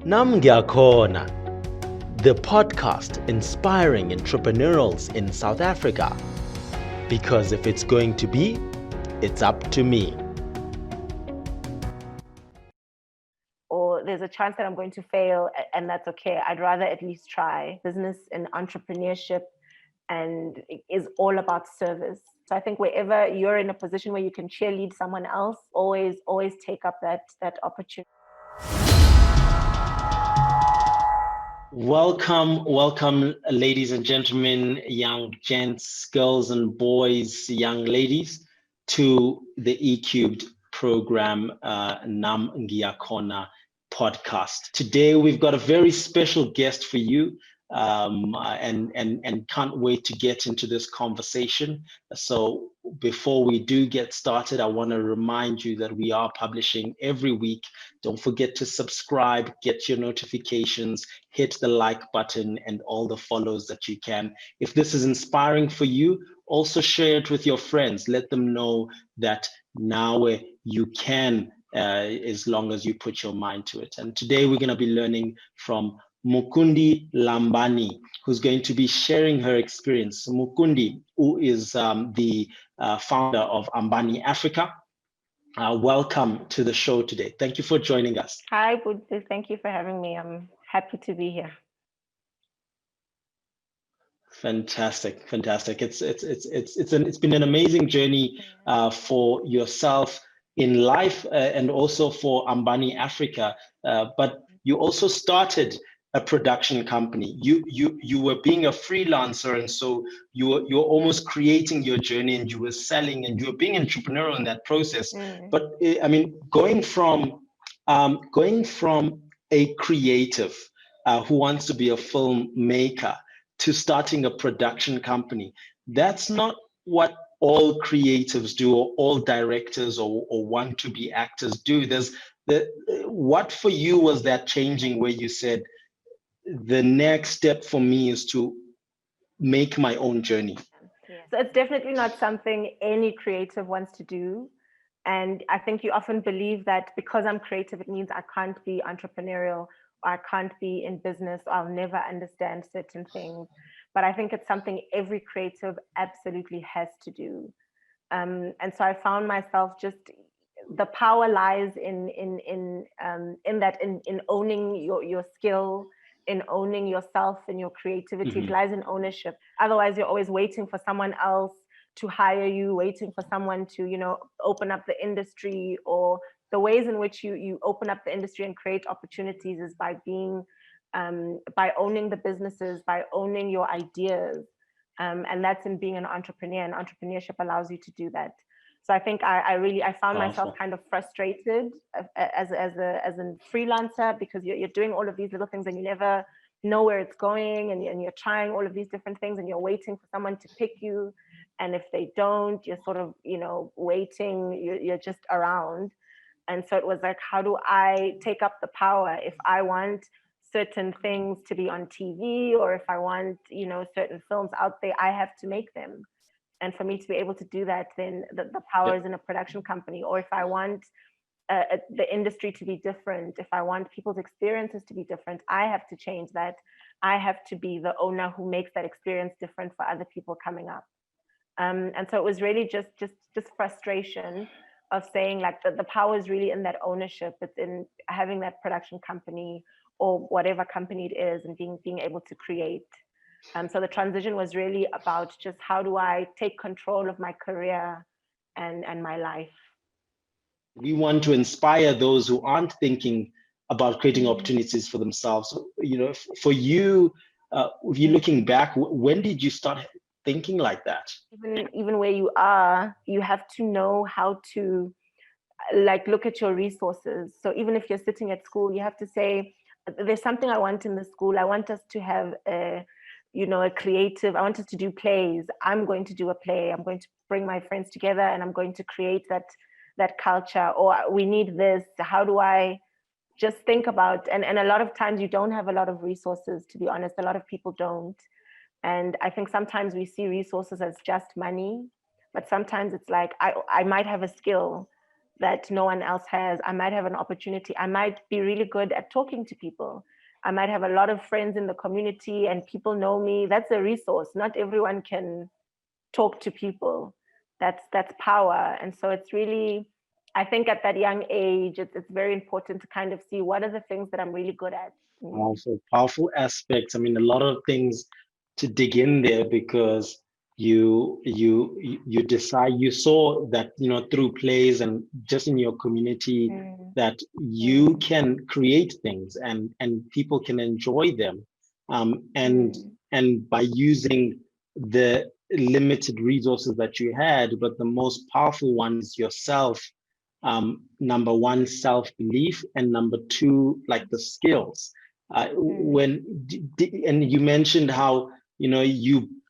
Namngiyakhona, the podcast inspiring entrepreneurials in South Africa. Because if it's going to be, it's up to me. Or there's a chance that I'm going to fail, and that's okay. I'd rather at least try. Business and entrepreneurship and is all about service. So I think wherever you're in a position where you can cheerlead someone else, always take up that opportunity. Welcome, ladies and gentlemen, young gents, girls and boys, young ladies, to the E-Cubed program, Namngiyakhona podcast. Today, we've got a very special guest for you, and can't wait to get into this conversation. So before we do get started, I want to remind you that we are publishing every week. Don't forget to subscribe, get your notifications, hit the like button and all the follows that you can. If this is inspiring for you, also share it with your friends. Let them know that now you can, as long as you put your mind to it. And today we're going to be learning from Mukundi Lambani, who's going to be sharing her experience. Mukundi, who is the founder of Ambani Africa. Welcome to the show today. Thank you for joining us. Hi, Buntu. Thank you for having me. I'm happy to be here. Fantastic. It's been an amazing journey for yourself in life and also for Ambani Africa. But you also started a production company. You were being a freelancer, and so you're almost creating your journey, and you were selling, and you were being entrepreneurial in that process. But I mean, going from a creative who wants to be a filmmaker to starting a production company, that's not what all creatives do, or all directors or want to be actors do. What for you was that changing where you said, the next step for me is to make my own journey? So it's definitely not something any creative wants to do. And I think you often believe that because I'm creative, it means I can't be entrepreneurial, or I can't be in business, or I'll never understand certain things. But I think it's something every creative absolutely has to do. And so I found myself the power lies in owning your skill, in owning yourself and your creativity. It lies in ownership. Otherwise, you're always waiting for someone else to hire you, waiting for someone to, open up the industry. Or the ways in which you open up the industry and create opportunities is by by owning the businesses, by owning your ideas. And that's in being an entrepreneur, and entrepreneurship allows you to do that. So I think I found myself kind of frustrated as a freelancer, because you're doing all of these little things and you never know where it's going, and you're trying all of these different things, and you're waiting for someone to pick you. And if they don't, you're sort of, waiting, you're just around. And so it was like, how do I take up the power? If I want certain things to be on TV, or if I want, certain films out there, I have to make them. And for me to be able to do that, then the power is in a production company. Or if I want the industry to be different, if I want people's experiences to be different, I have to change that. I have to be the owner who makes that experience different for other people coming up. And so it was really just frustration of saying, like, the power is really in that ownership. It's in having that production company, or whatever company it is, and being able to create. So the transition was really about just, how do I take control of my career and my life? We want to inspire those who aren't thinking about creating opportunities for themselves. For you, if you're looking back, when did you start thinking like that? Even where you are, you have to know how to, like, look at your resources. So even if you're sitting at school, you have to say, there's something I want in the school. I want us to have a creative, I want us to do plays. I'm going to do a play. I'm going to bring my friends together, and I'm going to create that culture. Or we need this. How do I just think about, and a lot of times you don't have a lot of resources, to be honest. A lot of people don't. And I think sometimes we see resources as just money, but sometimes it's like, I might have a skill, that no one else has. I might have an opportunity. I might be really good at talking to people. I might have a lot of friends in the community and people know me. That's a resource. Not everyone can talk to people. That's power. And so it's really, I think at that young age, it's very important to kind of see what are the things that I'm really good at. Powerful aspects. I mean, a lot of things to dig in there, because you decide, you saw that, through plays and just in your community, that you can create things and people can enjoy them, and by using the limited resources that you had, but the most powerful one is yourself. Number one, self-belief, and number two, like the skills. And you mentioned how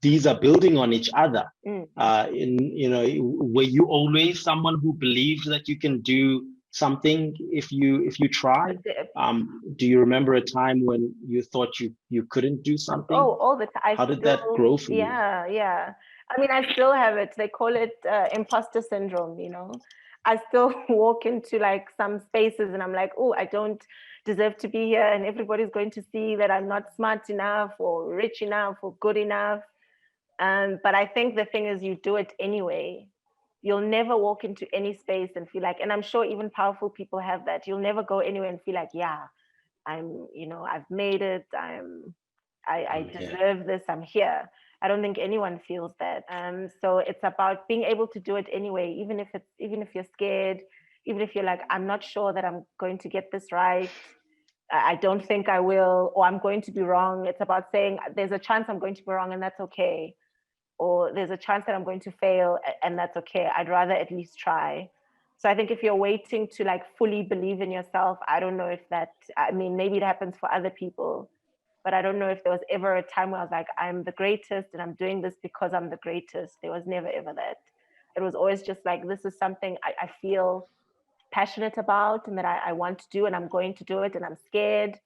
these are building on each other. Were you always someone who believes that you can do something if you try? Do you remember a time when you thought you couldn't do something? Oh, all the time. How did that grow for you? Yeah. I mean, I still have it. They call it imposter syndrome. I still walk into like some spaces and I'm like, oh, I don't deserve to be here, and everybody's going to see that I'm not smart enough or rich enough or good enough. But I think the thing is, you do it anyway. You'll never walk into any space and feel like, and I'm sure even powerful people have that. You'll never go anywhere and feel like, yeah, I've made it. I deserve this. I'm here. I don't think anyone feels that. So it's about being able to do it anyway, even if you're scared, even if you're like, I'm not sure that I'm going to get this right. I don't think I will, or I'm going to be wrong. It's about saying there's a chance I'm going to be wrong, and that's okay. Or there's a chance that I'm going to fail, and that's okay. I'd rather at least try. So I think if you're waiting to like fully believe in yourself, I don't know if maybe it happens for other people, but I don't know if there was ever a time where I was like, I'm the greatest and I'm doing this because I'm the greatest. There was never ever that. It was always just like, this is something I feel passionate about and that I want to do, and I'm going to do it, and I'm scared.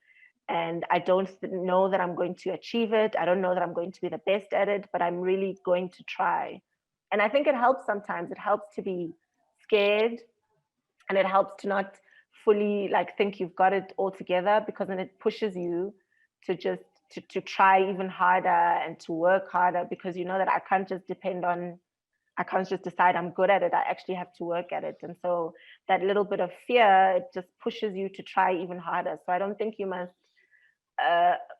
And I don't know that I'm going to achieve it. I don't know that I'm going to be the best at it, but I'm really going to try. And I think it helps sometimes. It helps to be scared, and it helps to not fully like think you've got it all together, because then it pushes you to just to try even harder and to work harder, because you know that I can't just decide I'm good at it. I actually have to work at it. And so that little bit of fear, it just pushes you to try even harder. So I don't think you must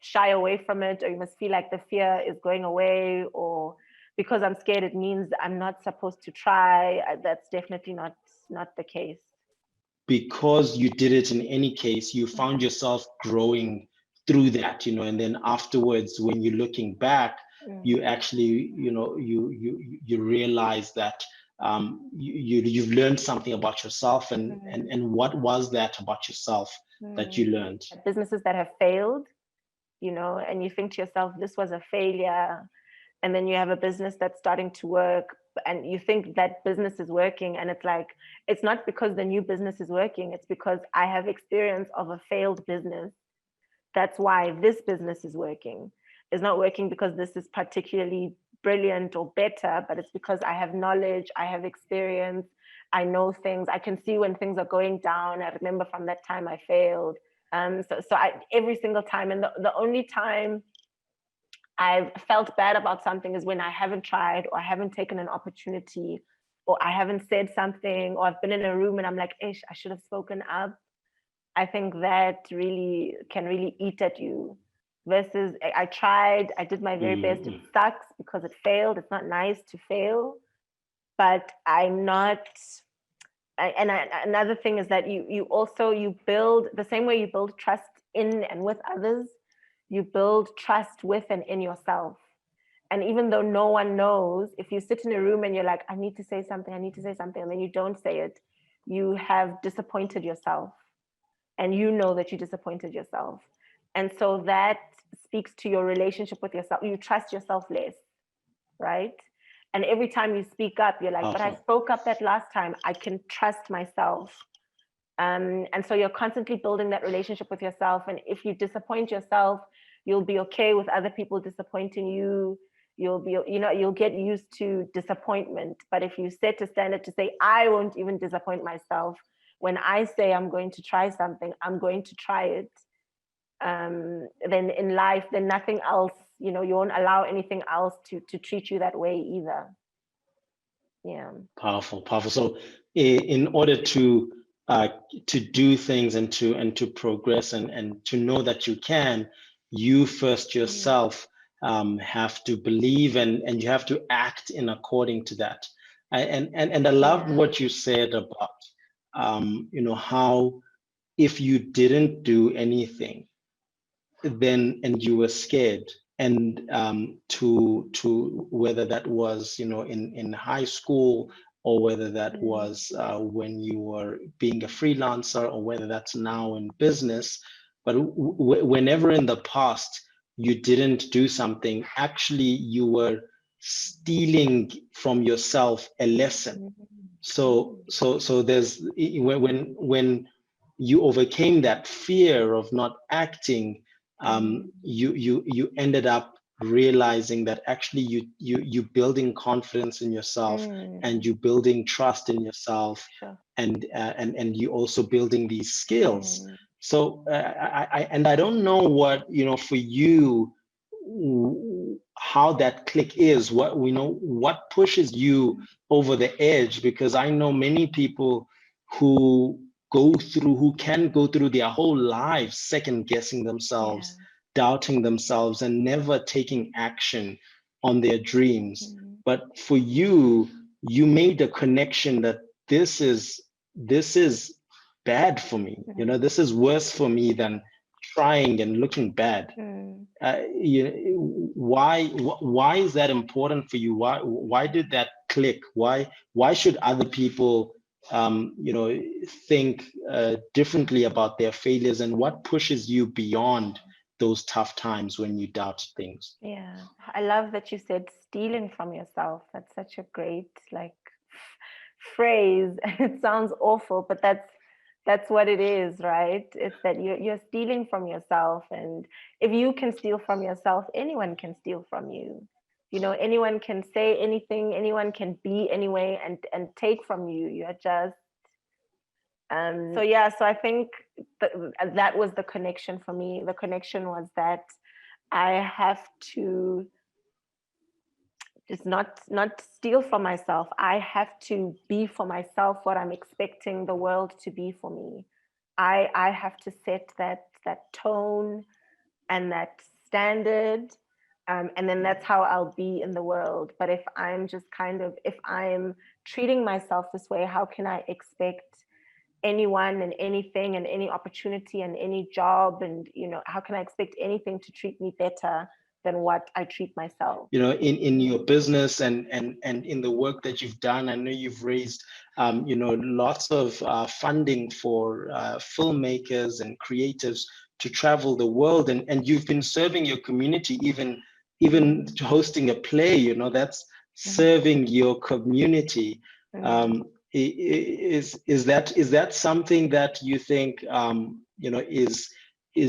shy away from it, or you must feel like the fear is going away, or because I'm scared it means I'm not supposed to try. That's definitely not the case. Because you did it in any case, you found yourself growing through that, and then afterwards, when you're looking back, you actually, you realize that you've learned something about yourself, and what was that about yourself that you learned? Businesses that have failed, and you think to yourself, this was a failure, and then you have a business that's starting to work, and you think that business is working, and it's like, it's not because the new business is working, it's because I have experience of a failed business. That's why this business is working. It's not working because this is particularly brilliant or better, but it's because I have knowledge, I have experience, I know things, I can see when things are going down. I remember from that time I failed. So every single time, and the only time I've felt bad about something is when I haven't tried, or I haven't taken an opportunity, or I haven't said something, or I've been in a room and I'm like, I should have spoken up. I think that really can really eat at you, versus I tried, I did my very best. It sucks because it failed. It's not nice to fail, but I'm not. Another thing is that you build the same way you build trust in and with others, you build trust with and in yourself. And even though no one knows, if you sit in a room and you're like, I need to say something, and then you don't say it, you have disappointed yourself. And you know that you disappointed yourself. And so that speaks to your relationship with yourself. You trust yourself less, right? And every time you speak up, you're like, but I spoke up that last time. I can trust myself. And so you're constantly building that relationship with yourself. And if you disappoint yourself, you'll be okay with other people disappointing you. you'll get used to disappointment. But if you set a standard to say, I won't even disappoint myself, when I say I'm going to try something, I'm going to try it, then in life, then nothing else, you won't allow anything else to treat you that way either. Yeah. Powerful. So in order to do things and to progress and to know that you can, you first yourself have to believe and you have to act in according to that. And I loved what you said about how if you didn't do anything, then and you were scared, and to whether that was in high school, or whether that was when you were being a freelancer, or whether that's now in business, but whenever in the past you didn't do something, actually you were stealing from yourself a lesson. So there's when you overcame that fear of not acting, you ended up realizing that actually you building confidence in yourself, and you building trust in yourself, and you also building these skills. So I don't know what for you, how that click is, what pushes you over the edge, because I know many people who can go through their whole lives second guessing themselves, doubting themselves, and never taking action on their dreams. But for you, you made a connection that this is bad for me. This is worse for me than trying and looking bad. Why is that important for you? Why did that click? Why should other people think differently about their failures, and what pushes you beyond those tough times when you doubt things? Yeah, I love that you said stealing from yourself. That's such a great phrase. It sounds awful, but that's what it is, right? It's that you're stealing from yourself, and if you can steal from yourself, anyone can steal from you. Anyone can say anything, anyone can be anyway, and take from you. You're just so I think that was the connection for me. The connection was that I have to just not steal from myself. I have to be for myself what I'm expecting the world to be for me. I have to set that tone and that standard, and then that's how I'll be in the world. But if I'm just if I'm treating myself this way, how can I expect anyone and anything and any opportunity and any job, and how can I expect anything to treat me better than what I treat myself? In your business and in the work that you've done, I know you've raised lots of funding for filmmakers and creatives to travel the world, and you've been serving your community, even hosting a play, that's serving your community. Is that something that you think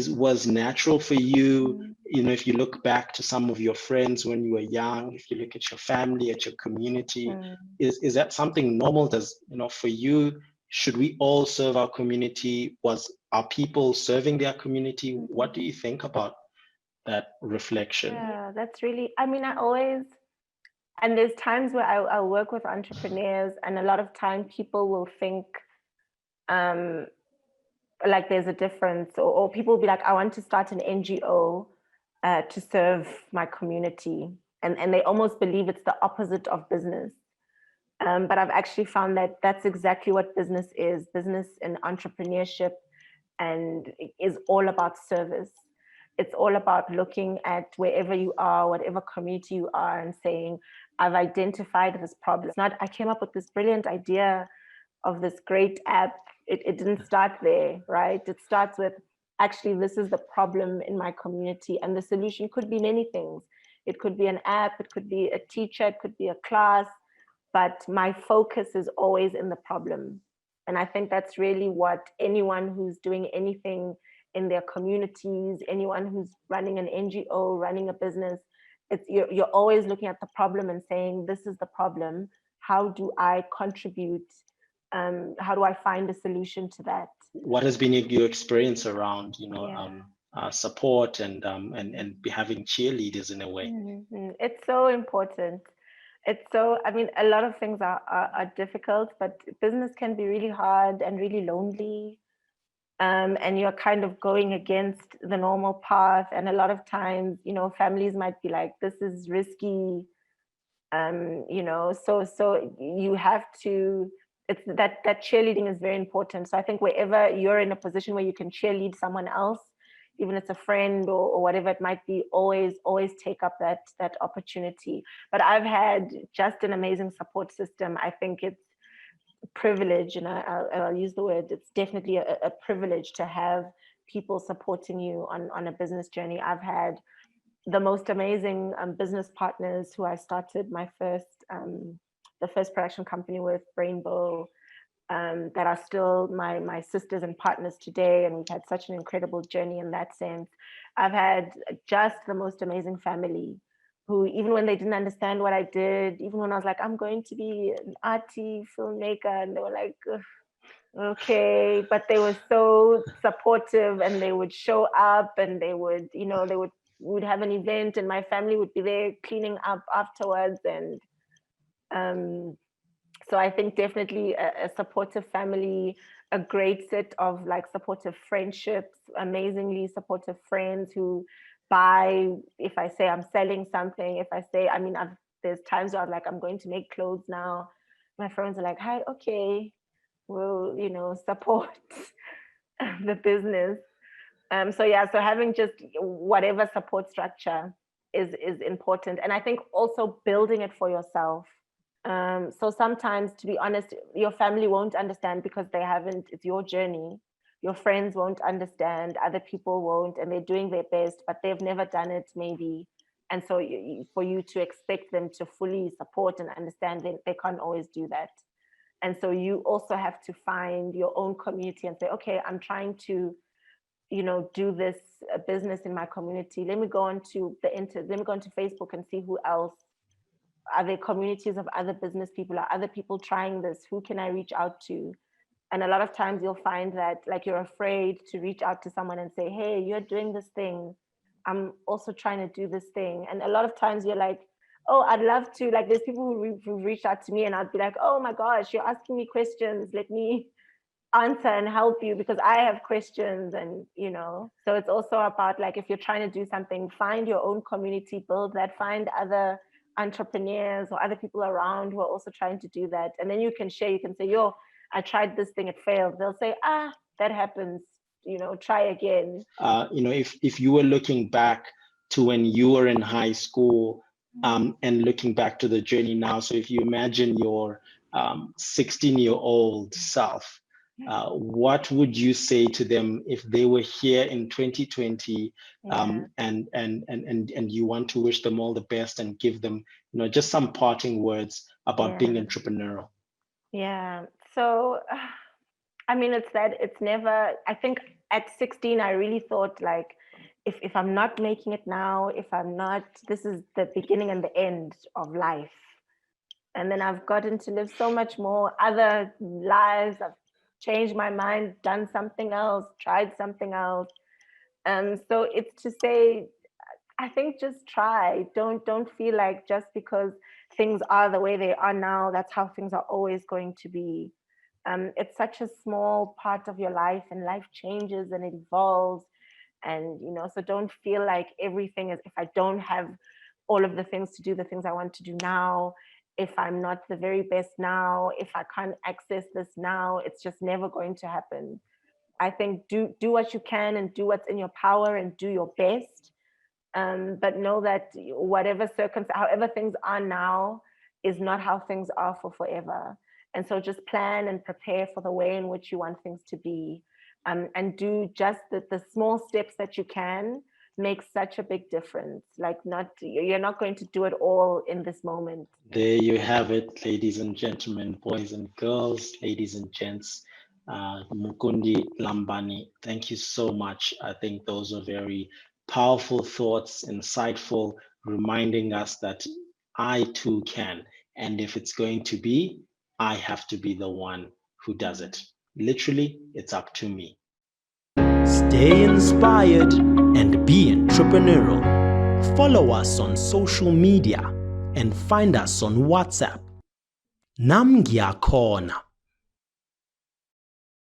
was natural for you? If you look back to some of your friends when you were young, if you look at your family, at your community, is that something normal? For you, should we all serve our community? Are people serving their community? What do you think about that reflection? Yeah, that's really, I always, and there's times where I work with entrepreneurs, and a lot of time people will think like there's a difference, or people will be like, I want to start an NGO to serve my community, and they almost believe it's the opposite of business. But I've actually found that that's exactly what business is. Business and entrepreneurship and is all about service. It's all about looking at wherever you are, whatever community you are, and saying, I've identified this problem. It's not, I came up with this brilliant idea of this great app. It didn't start there, right? It starts with, actually, this is the problem in my community, and the solution could be many things. It could be an app, it could be a teacher, it could be a class, but my focus is always in the problem. And I think that's really what anyone who's doing anything in their communities, anyone who's running an NGO, running a business, you're always looking at the problem and saying, this is the problem. How do I contribute? How do I find a solution to that? What has been your experience around, support and having cheerleaders in a way? Mm-hmm. It's so important. I mean, a lot of things are difficult, but business can be really hard and really lonely. And you're kind of going against the normal path. And a lot of times, families might be like, this is risky. So you have to, it's that cheerleading is very important. So I think wherever you're in a position where you can cheerlead someone else, even if it's a friend or whatever it might be, always take up that opportunity. But I've had just an amazing support system. I think it's privilege, and I'll use the word, it's definitely a privilege to have people supporting you on a business journey. I've had the most amazing business partners who I started the first production company with, Brainbow, that are still my sisters and partners today, and we've had such an incredible journey in that sense. I've had just the most amazing family who, even when they didn't understand what I did, even when I was like, I'm going to be an arty filmmaker, and they were like, okay, but they were so supportive, and they would show up, and they would, we'd have an event and my family would be there cleaning up afterwards. And so I think definitely a supportive family, a great set of like supportive friendships, amazingly supportive friends who buy, if I say I'm selling something, if I say, there's times where I'm like, I'm going to make clothes now. My friends are like, hi, okay, we'll, support the business. So having just whatever support structure is important. And I think also building it for yourself. So sometimes, to be honest, your family won't understand because they haven't, it's your journey. Your friends won't understand, other people won't, and they're doing their best, but they've never done it maybe. And so for you to expect them to fully support and understand, they can't always do that. And so you also have to find your own community and say, okay, I'm trying to, do this business in my community. Let me go onto Facebook and see who else. Are there communities of other business people? Are other people trying this? Who can I reach out to? And a lot of times you'll find that like you're afraid to reach out to someone and say, hey, you're doing this thing. I'm also trying to do this thing. And a lot of times you're like, oh, I'd love to, like there's people who reached out to me and I'd be like, oh my gosh, you're asking me questions. Let me answer and help you because I have questions. And, so it's also about like, if you're trying to do something, find your own community, build that, find other entrepreneurs or other people around who are also trying to do that. And then you can share, you can say, yo, I tried this thing, it failed. They'll say, that happens, try again. If you were looking back to when you were in high school, and looking back to the journey now, so if you imagine your 16-year-old self, what would you say to them if they were here in 2020, and you want to wish them all the best and give them, just some parting words about being entrepreneurial? Yeah. So, it's never, I think at 16, I really thought like, if I'm not making it now, this is the beginning and the end of life. And then I've gotten to live so much more other lives. I've changed my mind, done something else, tried something else. So it's to say, I think just try. Don't feel like just because things are the way they are now, that's how things are always going to be. It's such a small part of your life, and life changes and it evolves. And, so don't feel like everything is, if I don't have all of the things to do the things I want to do now, if I'm not the very best now, if I can't access this now, it's just never going to happen. I think do what you can and do what's in your power and do your best. But know that whatever however things are now is not how things are for forever. And so just plan and prepare for the way in which you want things to be. And do just the small steps that you can make such a big difference. Like you're not going to do it all in this moment. There you have it, ladies and gentlemen, boys and girls, ladies and gents. Mukundi, Lambani, thank you so much. I think those are very powerful thoughts, insightful reminding us that I too can. And if it's going to be, I have to be the one who does it. Literally, it's up to me. Stay inspired and be entrepreneurial. Follow us on social media and find us on WhatsApp. Nam ngiyakhona.